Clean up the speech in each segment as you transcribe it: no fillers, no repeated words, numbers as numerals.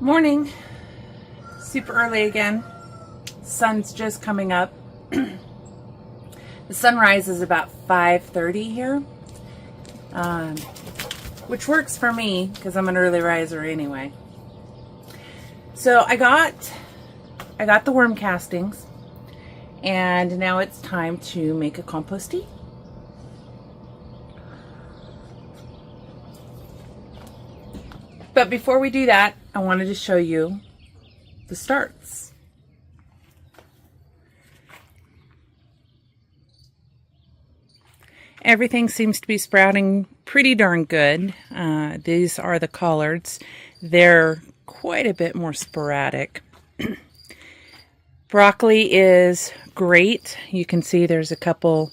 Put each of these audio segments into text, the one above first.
Morning. Super early again. Sun's just coming up. The sunrise is about 5:30 here, which works for me because I'm an early riser anyway. So I got the worm castings, and now it's time to make a compost tea. But before we do that, I wanted to show you the starts. Everything seems to be sprouting pretty darn good. These are the collards. They're quite a bit more sporadic. Broccoli is great. You can see there's a couple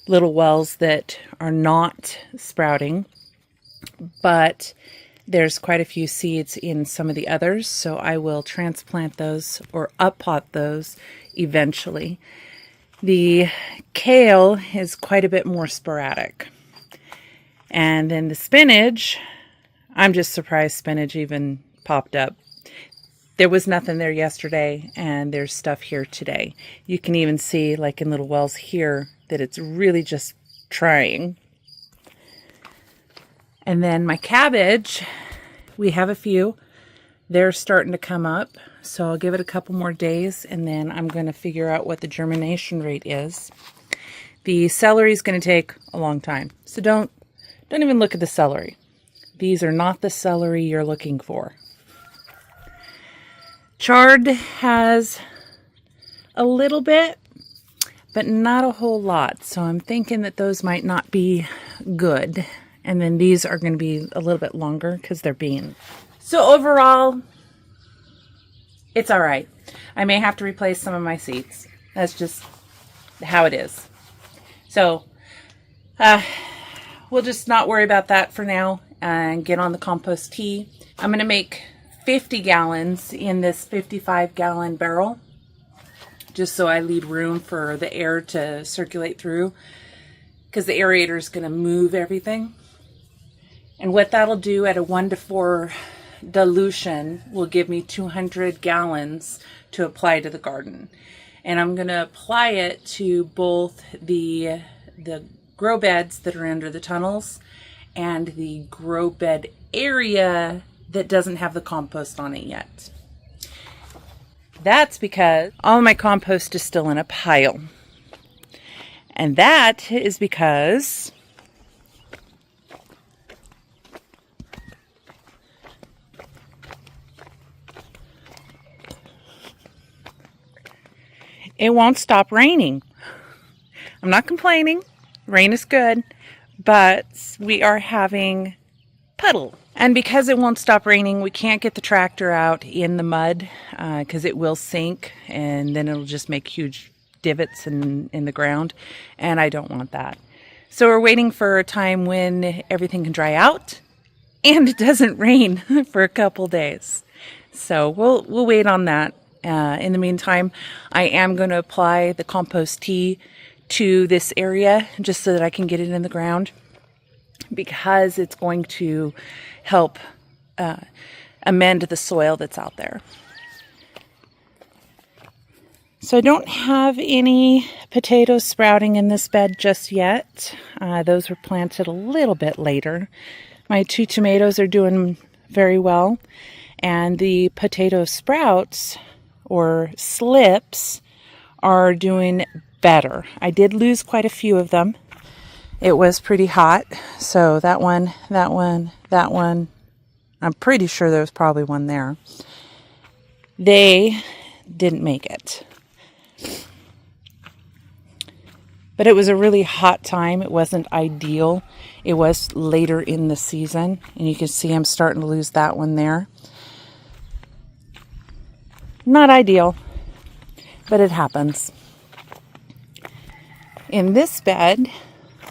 little wells that are not sprouting, but there's quite a few seeds in some of the others, so I will transplant those or uppot those eventually. The kale is quite a bit more sporadic. And then the spinach, I'm just surprised spinach even popped up. There was nothing there yesterday, and there's stuff here today. You can even see, like in little wells here, that it's really just trying. And then my cabbage, we have a few. They're starting to come up, so I'll give it a couple more days, and then I'm going to figure out what the germination rate is. The celery is going to take a long time, so don't even look at the celery. These are not the celery you're looking for. Chard has a little bit, but not a whole lot, so I'm thinking that those might not be good. And then these are going to be a little bit longer because they're beans. So overall, it's all right. I may have to replace some of my seeds. That's just how it is. So we'll just not worry about that for now and get on the compost tea. I'm going to make 50 gallons in this 55-gallon barrel, just so I leave room for the air to circulate through, because the aerator is going to move everything. And what that'll do at a 1-to-4 dilution will give me 200 gallons to apply to the garden. And I'm going to apply it to both the grow beds that are under the tunnels and the grow bed area that doesn't have the compost on it yet. That's because all my compost is still in a pile. And that is because it won't stop raining. I'm not complaining. Rain is good, but we are having puddle. And because it won't stop raining, we can't get the tractor out in the mud because it will sink, and then it'll just make huge divots in the ground, and I don't want that. So we're waiting for a time when everything can dry out and it doesn't rain for a couple days. So we'll wait on that. In the meantime, I am going to apply the compost tea to this area just so that I can get it in the ground, because it's going to help amend the soil that's out there. So I don't have any potatoes sprouting in this bed just yet. Those were planted a little bit later. My 2 tomatoes are doing very well, and the potato sprouts or slips are doing better. I did lose quite a few of them. It was pretty hot, so that one, I'm pretty sure there was probably one there. They didn't make it. But it was a really hot time. It wasn't ideal. It was later in the season, and you can see I'm starting to lose that one there. Not ideal, but it happens. In this bed,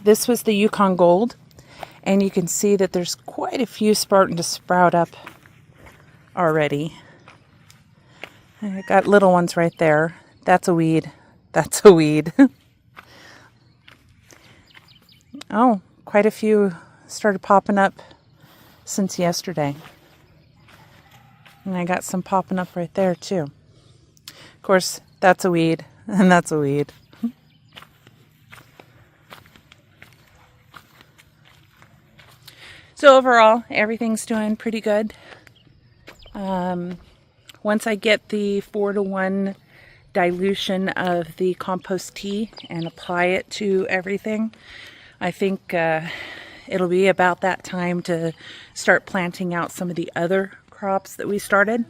this was the Yukon Gold, and you can see that there's quite a few starting to sprout up already. I got little ones right there. That's a weed. That's a weed. Oh, quite a few started popping up since yesterday. And I got some popping up right there too. Of course, that's a weed, and that's a weed. So overall, everything's doing pretty good. Once I get the 4-to-1 dilution of the compost tea and apply it to everything, I think it'll be about that time to start planting out some of the other crops that we started.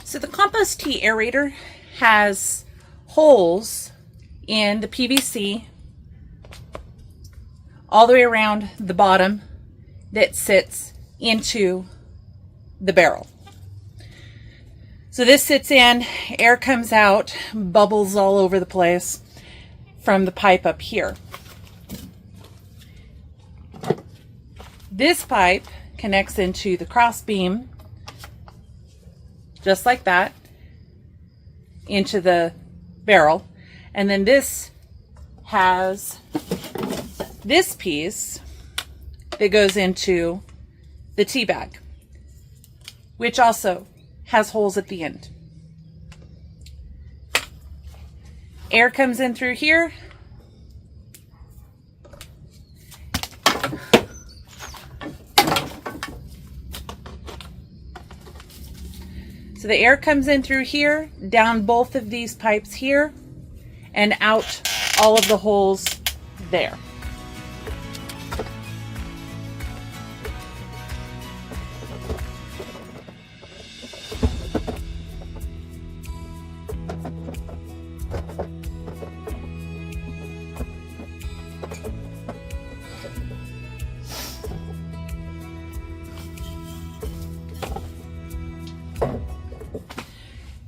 So the compost tea aerator has holes in the PVC all the way around the bottom that sits into the barrel. So this sits in, air comes out, bubbles all over the place from the pipe up here. This pipe connects into the cross beam, just like that, into the barrel. And then this has this piece that goes into the tea bag, which also has holes at the end. Air comes in through here. So the air comes in through here, down both of these pipes here, and out all of the holes there.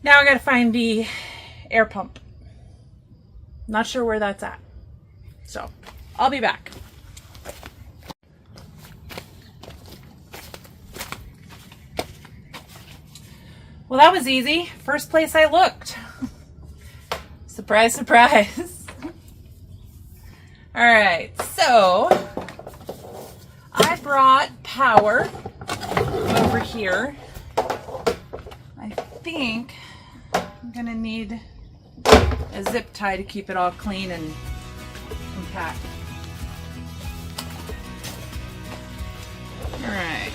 Now I gotta find the air pump. Not sure where that's at. So, I'll be back. Well, that was easy. First place I looked. Surprise, surprise. All right, so I brought power over here. I think I'm gonna need a zip tie to keep it all clean and compact. All right.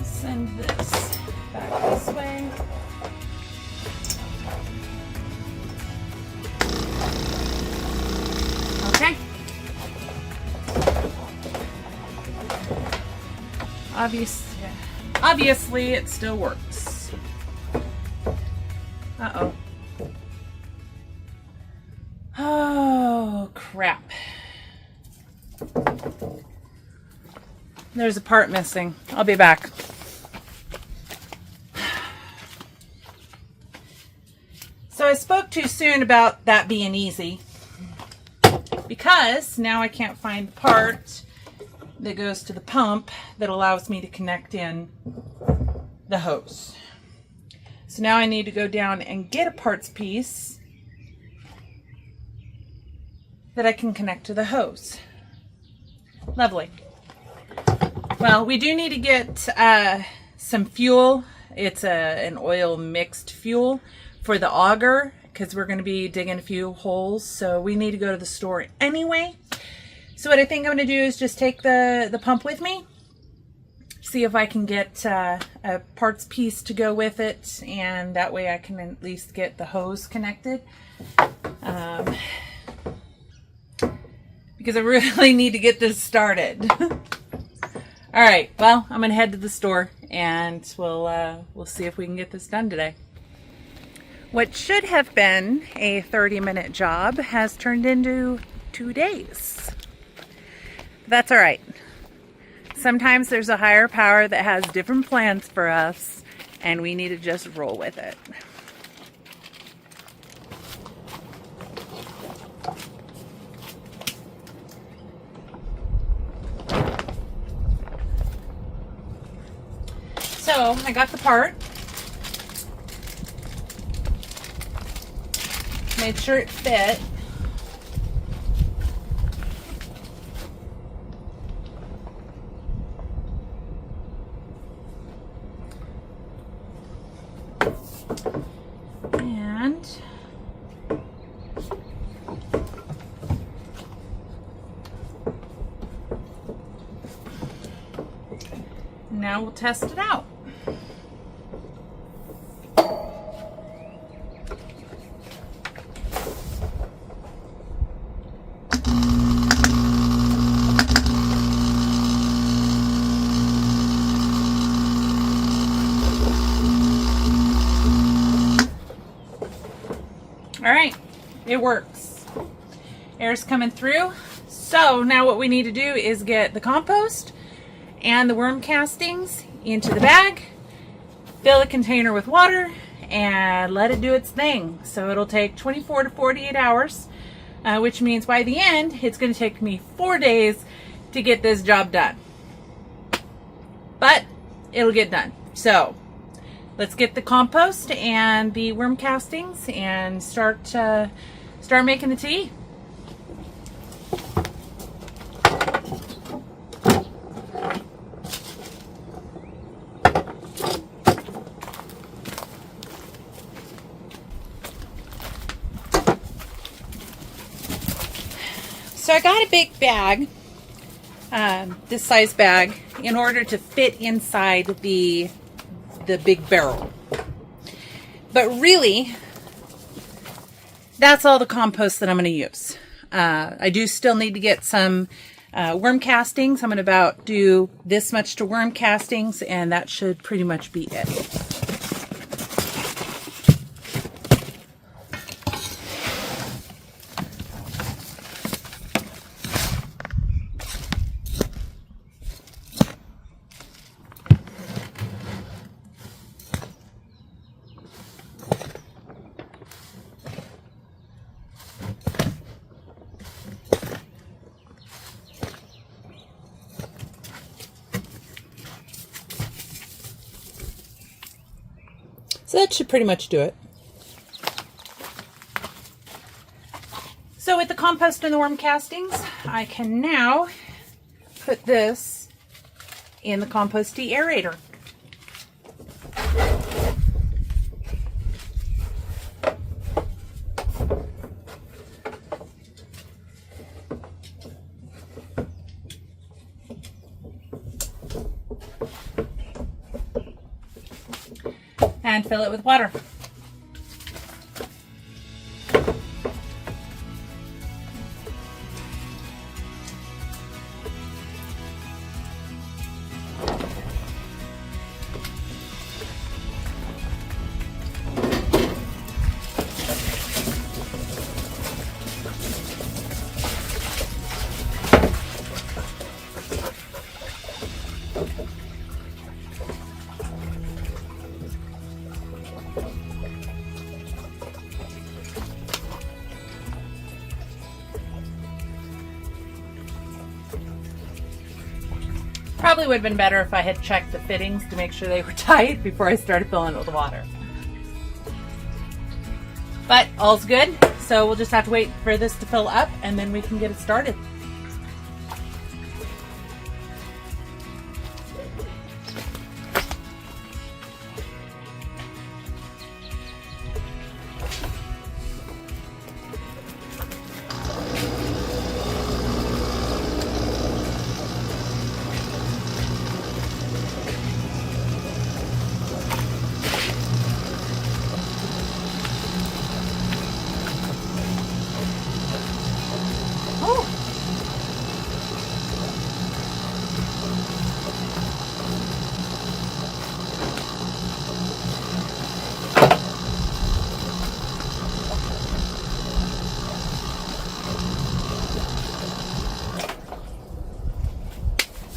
Send this back this way. Okay. Obviously it still works. Uh-oh. Oh, crap. There's a part missing. I'll be back. So I spoke too soon about that being easy, because now I can't find the part that goes to the pump that allows me to connect in the hose. So now I need to go down and get a parts piece that I can connect to the hose. Lovely. Well, we do need to get some fuel. It's an oil mixed fuel for the auger because we're going to be digging a few holes. So we need to go to the store anyway. So what I think I'm going to do is just take the pump with me. See if I can get a parts piece to go with it. And that way I can at least get the hose connected. Because I really need to get this started. All right, well, I'm gonna head to the store and we'll see if we can get this done today. What should have been a 30-minute job has turned into 2 days. That's all right. Sometimes there's a higher power that has different plans for us and we need to just roll with it. So I got the part, made sure it fit. And now we'll test it out. All right, it works. Air's coming through. So now what we need to do is get the compost and the worm castings into the bag, fill the container with water, and let it do its thing. So it'll take 24 to 48 hours, which means by the end, it's gonna take me 4 days to get this job done. But it'll get done. So let's get the compost and the worm castings and start making the tea. So I got a big bag, this size bag, in order to fit inside the big barrel. But really, that's all the compost that I'm going to use. I do still need to get some worm castings. I'm going to about do this much to worm castings, and that should pretty much be it. So that should pretty much do it. So with the compost and the worm castings, I can now put this in the compost aerator. And fill it with water. Probably would have been better if I had checked the fittings to make sure they were tight before I started filling it with water. But all's good. So we'll just have to wait for this to fill up and then we can get it started.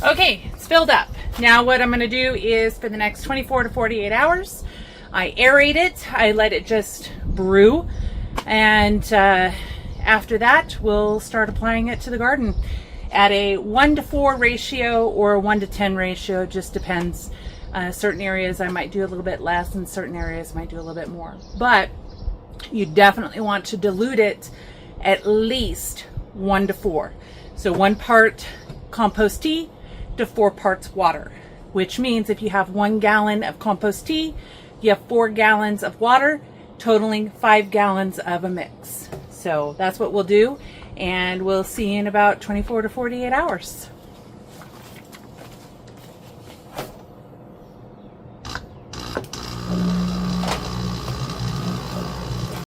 Okay, it's filled up. Now what I'm going to do is for the next 24 to 48 hours, I aerate it. I let it just brew. And after that, we'll start applying it to the garden at a 1-to-4 ratio or a 1-to-10 ratio. Just depends. Certain areas I might do a little bit less and certain areas I might do a little bit more. But you definitely want to dilute it at least 1-to-4. So 1 part compost tea to 4 parts water, which means if you have 1 gallon of compost tea, you have 4 gallons of water, totaling 5 gallons of a mix. So that's what we'll do, and we'll see you in about 24 to 48 hours.